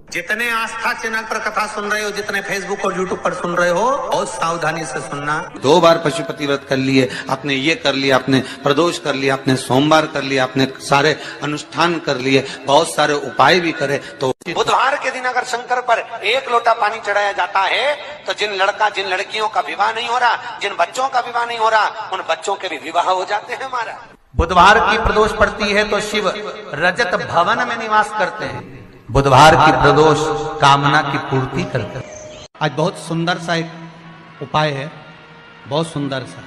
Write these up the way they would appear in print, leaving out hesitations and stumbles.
जितने आस्था चैनल पर कथा सुन रहे हो, जितने फेसबुक और यूट्यूब पर सुन रहे हो, बहुत सावधानी से सुनना। 2 बार पशुपति व्रत कर लिए, आपने ये कर लिया, आपने प्रदोष कर लिया, आपने सोमवार कर लिया, आपने सारे अनुष्ठान कर लिए, बहुत सारे उपाय भी करे, तो बुधवार के दिन अगर शंकर पर 1 लोटा पानी चढ़ाया जाता है तो जिन लड़कियों का विवाह नहीं हो रहा, जिन बच्चों का विवाह नहीं हो रहा, उन बच्चों के भी विवाह हो जाते हैं। हमारा बुधवार की प्रदोष पड़ती है तो शिव रजत भवन में निवास करते हैं। बुधवार की प्रदोष कामना की पूर्ति करते हैं। आज बहुत सुंदर सा एक उपाय है, बहुत सुंदर सा,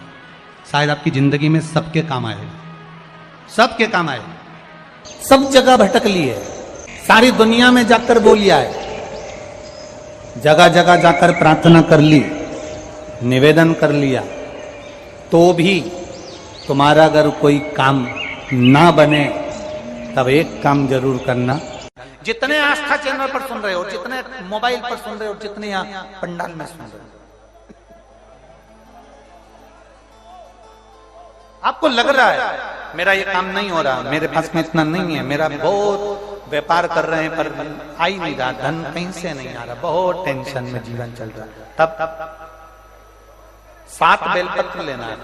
शायद आपकी जिंदगी में सबके काम आए, सबके काम आए। सब जगह भटक लिए, सारी दुनिया में जाकर बोलिया है, जगह जगह जाकर प्रार्थना कर ली, निवेदन कर लिया, तो भी तुम्हारा अगर कोई काम ना बने तब एक काम जरूर करना। जितने आस्था चैनल पर सुन रहे हो, जितने मोबाइल पर सुन रहे हो, जितने यहाँ पंडाल में सुन रहे हो, आपको लग रहा है मेरा ये काम नहीं हो रहा, मेरे पास में इतना नहीं है, मेरा बहुत व्यापार कर रहे हैं पर आ ही नहीं रहा, धन कहीं से नहीं आ रहा, बहुत टेंशन में जीवन चल रहा है। तब 7 बेलपत्र लेना है।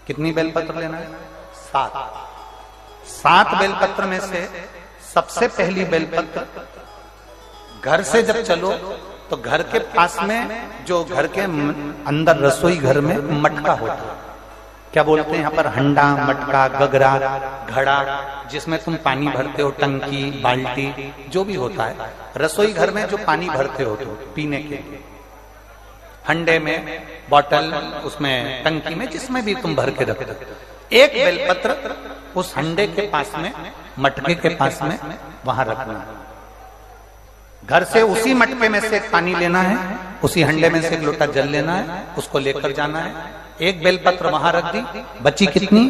कितनी बेलपत्र लेना है? 7 बेलपत्र में से सबसे पहली बेलपत्र, घर से जब चलो तो घर के पास में, जो घर के अंदर रसोई घर में मटका होता है, क्या बोलते हैं यहाँ पर, हंडा, मटका, गगरा, घड़ा, जिसमें तुम पानी भरते हो, टंकी, बाल्टी, जो भी होता है रसोई घर में जो पानी भरते हो तो पीने के, हंडे में, बॉटल, उसमें टंकी में, जिसमें भी तुम भर के रखते हो, एक बेलपत्र उस हंडे के पास में, मटके के पास में वहां रखना है। घर से उसी मटके में से पानी लेना है, उसी हंडे में से 1 लोटा जल लेना है, उसको लेकर जाना है। एक बेलपत्र वहां रख दी, बची कितनी?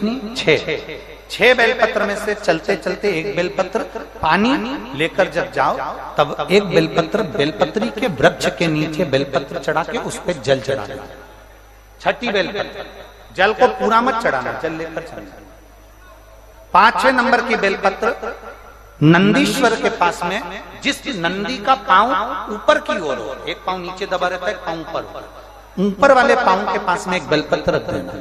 6 बेलपत्र में से चलते चलते एक बेलपत्र पानी लेकर जब जाओ तब एक बेलपत्र बेलपत्री के वृक्ष के नीचे बेलपत्र चढ़ा के उस पर जल चढ़ा देना। 6ठी बेलपत्र, जल को पूरा मत चढ़ाना, जल लेकर चढ़ाना। 5वें नंबर की बेलपत्र नंदीश्वर के पास में, जिस नंदी का पांव ऊपर की ओर हो, एक पांव नीचे दबा रहता है, पांव ऊपर वाले पांव के पास में एक बेलपत्र रख देना।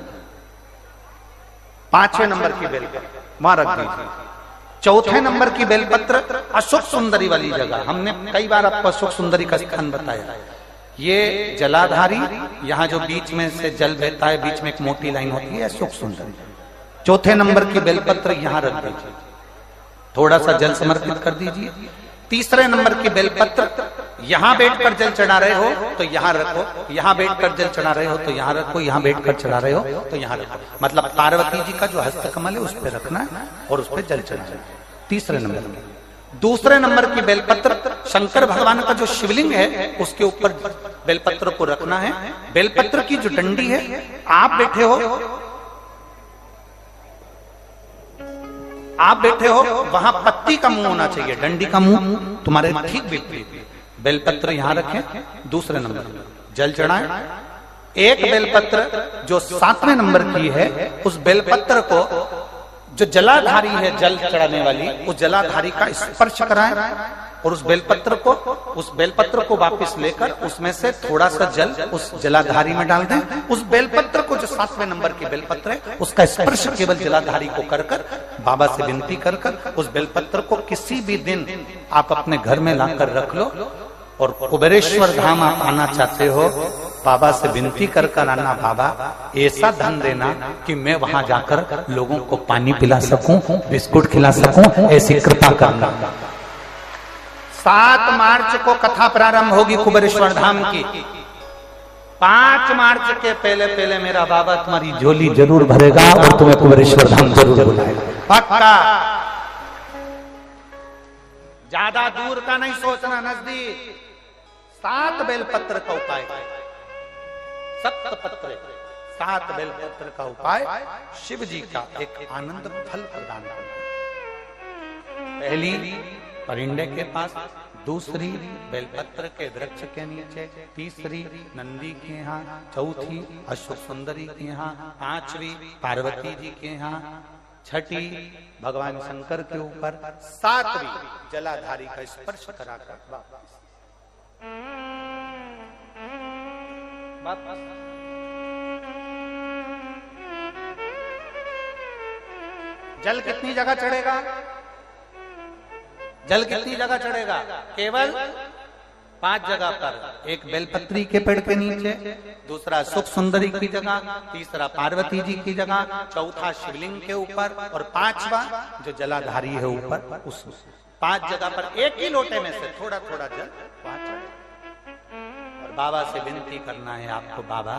5वें नंबर की बेलपत्र वहां रख दीजिए। 4थे नंबर की बेलपत्र अशोक सुंदरी वाली जगह, हमने कई बार आपको अशोक सुंदरी का स्थान बताया। ये जलाधारी, यहाँ जो बीच में से जल बहता है, बीच में एक मोटी लाइन होती है, अशोक सुंदरी। 4थे नंबर की बेलपत्र यहां रख दीजिए, थोड़ा सा जल समर्पित कर दीजिए। 3रे नंबर की बेलपत्र यहां बैठकर जल चढ़ा रहे हो तो यहां रखो, यहां बैठकर जल चढ़ा रहे हो तो यहां रखो, यहां बैठकर चढ़ा रहे हो तो यहां रखो, मतलब पार्वती जी का जो हस्तकमल है उस पर रखना है और उस पर जल चढ़ाना है। 3रे नंबर में। 2रे नंबर की बेलपत्र शंकर भगवान का जो शिवलिंग है उसके ऊपर बेलपत्र को रखना है। बेलपत्र की जो डंडी है, आप बैठे हो वहां पत्ती का मुंह होना चाहिए, डंडी का मुंह तुम्हारे ठीक विपरीत। बेलपत्र यहां रखें। 2रे नंबर जल चढ़ाएं। एक बेलपत्र जो 7वें नंबर की है, उस बेलपत्र को जो जलाधारी है, जल चढ़ाने वाली, उस जलाधारी का स्पर्श कराएं और उस बेलपत्र को वापस लेकर उसमें से थोड़ा सा जल उस जलाधारी में डाल दें। उस बेलपत्र को, जो 7वें नंबर की बेलपत्र है, उसका स्पर्श केवल जलाधारी को कर बाबा से विनती कर उस बेलपत्र को किसी भी दिन आप अपने घर में लाकर रख लो और कुबेरेश्वर धाम आप आना चाहते हो, बाबा से विनती कर आना, बाबा ऐसा धन देना कि मैं वहां जाकर लोगों को पानी पिला सकूं, बिस्कुट खिला सकूं, ऐसी कृपा करना। 7 मार्च को कथा प्रारंभ होगी कुबेरेश्वर धाम की। 5 मार्च के पहले मेरा बाबा तुम्हारी झोली जरूर भरेगा और तुम्हें कुबेरेश्वर धाम जरूर बुलाएगा, पक्का। ज्यादा दूर का नहीं सोचना, नजदीक। 7 बेलपत्र का उपाय, 7 बेलपत्र का उपाय शिव जी का एक आनंद फल प्रदान करना। पहली परिंदे के पास, 2री बेलपत्र के वृक्ष के नीचे, 3री नंदी के यहाँ, 4थी अशोक सुंदरी के यहाँ, 5वीं पार्वती जी के यहाँ, छठी भगवान शंकर के ऊपर, सातवीं जलाधारी का स्पर्श कराकर वापस। जल कितनी जगह चढ़ेगा? जल कितनी जगह चढ़ेगा? केवल 5 जगह पर। एक बेलपत्री के पेड़ के नीचे, दूसरा सुख सुंदरी की जगह, तीसरा पार्वती जी की जगह, चौथा शिवलिंग के ऊपर और 5वां जो जलाधारी है ऊपर, उस 5 जगह पर एक ही लोटे में से थोड़ा थोड़ा जल वहां चढ़े। और बाबा से विनती करना है आपको, बाबा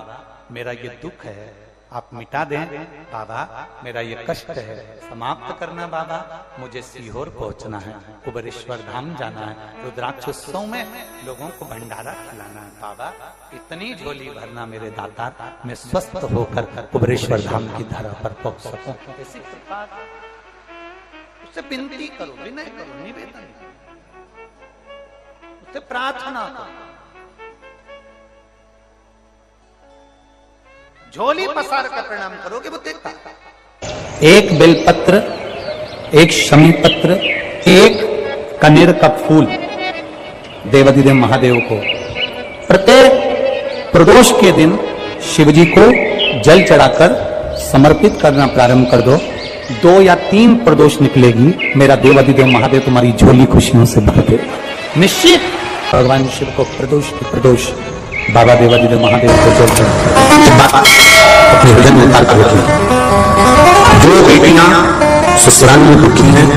मेरा ये दुख है आप मिटा दें, बाबा मेरा ये कष्ट है समाप्त करना, बाबा मुझे सीहोर पहुंचना है, कुबेरेश्वर धाम जाना है, रुद्राक्ष उत्सव में लोगों को भंडारा खिलाना है, बाबा इतनी झोली भरना मेरे दाता, मैं स्वस्थ होकर कुबेरेश्वर धाम की धरा पर पहुंच सकूं। ऐसी कृपा उससे विनती करो, विनय करो, निवेदन, उससे प्रार्थना करो, झोली पसार कर प्रणाम करोगे वो देखता। एक बेलपत्र, एक शमी पत्र, एक कनेर का फूल देवाधिदेव महादेव को प्रत्येक प्रदोष के दिन शिवजी को जल चढ़ाकर समर्पित करना प्रारंभ कर दो। 2 या 3 प्रदोष निकलेगी, मेरा देवाधिदेव महादेव तुम्हारी झोली खुशियों से भर दे निश्चित। भगवान शिव को प्रदोष बाबा देवाधिदेव महादेव को जल चढ़ाकर अपने हृदय में उतार कर रखी। जो बेटियां ससुराल में दुखी हैं,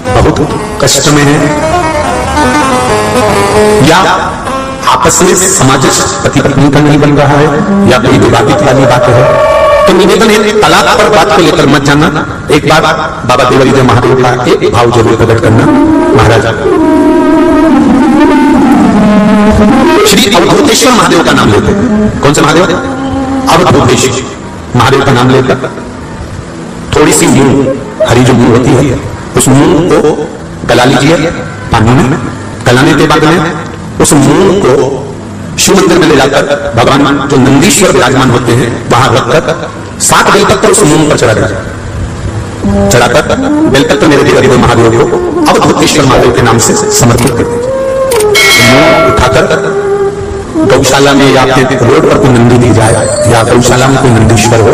बहुत कष्ट में हैं, या आपस में सामाजिक पति पत्नी का नहीं बन रहा है, या कोई विवादित वाली बात है, तो निवेदन है तलाक पर बात को लेकर मत जाना। एक बार बाबा देवाधिदेव महादेव का एक भाव जरूर प्रकट करना। महाराज श्री अवधूतेश्वर महादेव का नाम लेते, कौन से महादेव? अवधूतेश्वर महादेव का नाम लेकर थोड़ी सी मूंग, हरी जो मूंग होती है, उस मूंग को गला लीजिए पानी में। गलाने के बाद में उस मूंग को शिव मंदिर में ले जाकर भगवान जो नंदीश्वर विराजमान होते हैं वहां रखकर 7 बेलपत्र उस मूंग पर चढ़ा दीजिए। चढ़ाकर बेलपत्र मेरे देवाधिदेव महादेव को अवधूतेश्वर महादेव के नाम से समर्पित कर दीजिए। उठाकर गौशाला में या फिर रोड पर कोई नंदी दी जाए, या गौशाला में कोई नंदीश्वर हो,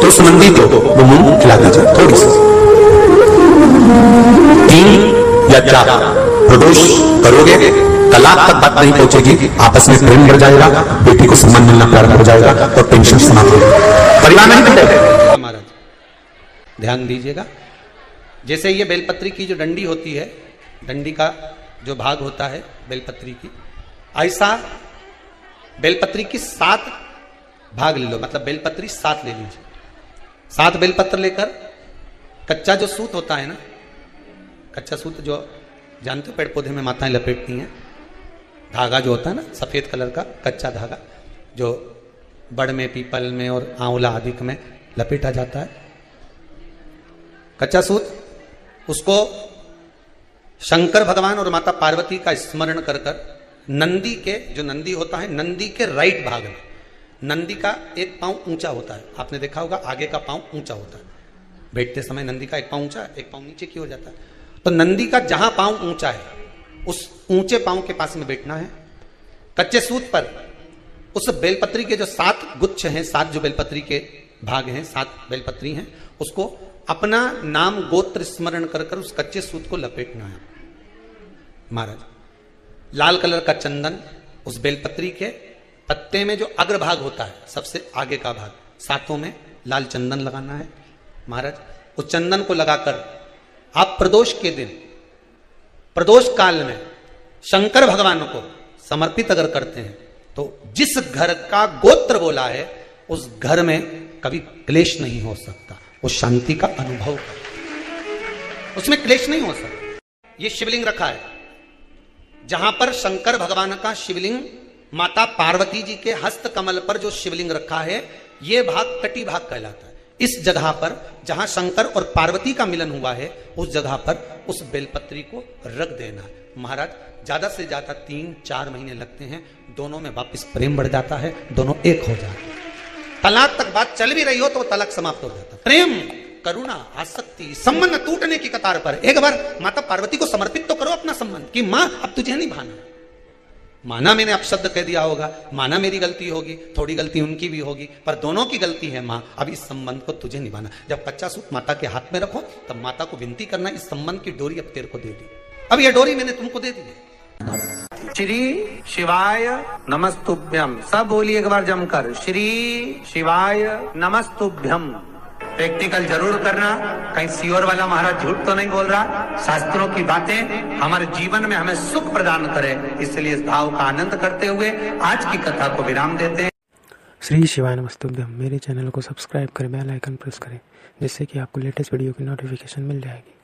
तो उस नंदी को वो मूंग खिला दीजिए थोड़ी सी। 3 या 4 प्रदोष करोगे, तलाक तक बात नहीं पहुंचेगी, आपस में प्रेम बढ़ जाएगा, बेटी को सम्मान मिलना प्रारंभ हो जाएगा और टेंशन समाप्त हो जाएगा, परिवार नहीं बनेगा। महाराज ध्यान दीजिएगा, जैसे ये बेलपत्री की जो डंडी होती है, डंडी का जो भाग होता है बेलपत्री की, ऐसा बेलपत्री की 7 भाग ले लो, मतलब बेलपत्री 7 ले लीजिए। 7 बेलपत्र लेकर कच्चा जो सूत होता है ना, कच्चा सूत जो जानते हो पेड़ पौधे में माताएं लपेटती हैं, धागा जो होता है ना सफेद कलर का कच्चा धागा, जो बड़ में, पीपल में और आंवला आदि में लपेटा जाता है, कच्चा सूत, उसको शंकर भगवान और माता पार्वती का स्मरण कर कर नंदी के, जो नंदी होता है, नंदी के राइट भाग में, नंदी का एक पांव ऊंचा होता है, आपने देखा होगा आगे का पांव ऊंचा होता है, बैठते समय नंदी का एक पांव ऊंचा, एक पांव नीचे की हो जाता है, तो नंदी का जहां पांव ऊंचा है उस ऊंचे पांव के पास में बैठना है। कच्चे सूत पर उस बेलपत्री के जो 7 गुच्छ हैं, 7 जो बेलपत्री के भाग हैं, 7 बेलपत्री हैं, उसको अपना नाम गोत्र स्मरण कर कर उस कच्चे सूत को लपेटना है। महाराज लाल कलर का चंदन उस बेलपत्री के पत्ते में जो अग्रभाग होता है, सबसे आगे का भाग, 7 में लाल चंदन लगाना है। महाराज उस चंदन को लगाकर आप प्रदोष के दिन, प्रदोष काल में शंकर भगवान को समर्पित अगर करते हैं तो जिस घर का गोत्र बोला है उस घर में कभी क्लेश नहीं हो सकता, वो शांति का अनुभव, उसमें क्लेश नहीं हो सकता। ये शिवलिंग रखा है, जहां पर शंकर भगवान का शिवलिंग, माता पार्वती जी के हस्त कमल पर जो शिवलिंग रखा है, यह भाग कटी भाग कहलाता है। इस जगह पर जहां शंकर और पार्वती का मिलन हुआ है, उस जगह पर उस बेलपत्री को रख देना है। महाराज ज्यादा से ज्यादा 3-4 महीने लगते हैं, दोनों में वापस प्रेम बढ़ जाता है, दोनों एक हो जाते हैं। तलाक तक बात चल भी रही हो तो तलाक समाप्त हो जाता है। प्रेम करुणा, आसक्ति, संबंध टूटने की कतार पर। एक बार माता पार्वती को समर्पित तो करो अपना संबंध कि मां अब तुझे नहीं भाना। माना मैंने अपशब्द कह दिया होगा, माना मेरी गलती होगी, थोड़ी गलती उनकी भी होगी, पर दोनों की गलती है मां, अब इस संबंध को तुझे निभाना। जब कच्चा सूत माता के हाथ में रखो तब माता को विनती करना, इस संबंध की डोरी अब तेरे को दे दी, अब ये डोरी मैंने तुमको दे दी। श्री शिवाय नमस्तुभ्यम, सब बोलिए एक बार जमकर, श्री शिवाय नमस्तुभ्यम। प्रैक्टिकल जरूर करना, कहीं सियोर वाला महाराज झूठ तो नहीं बोल रहा। शास्त्रों की बातें हमारे जीवन में हमें सुख प्रदान करे, इसलिए इस भाव का आनंद करते हुए आज की कथा को विराम देते हैं। श्री शिवाय नमस्तुभ्यम। मेरे चैनल को सब्सक्राइब करें, बेल आइकन प्रेस करें, जिससे कि आपको लेटेस्ट वीडियो की नोटिफिकेशन मिल जाएगी।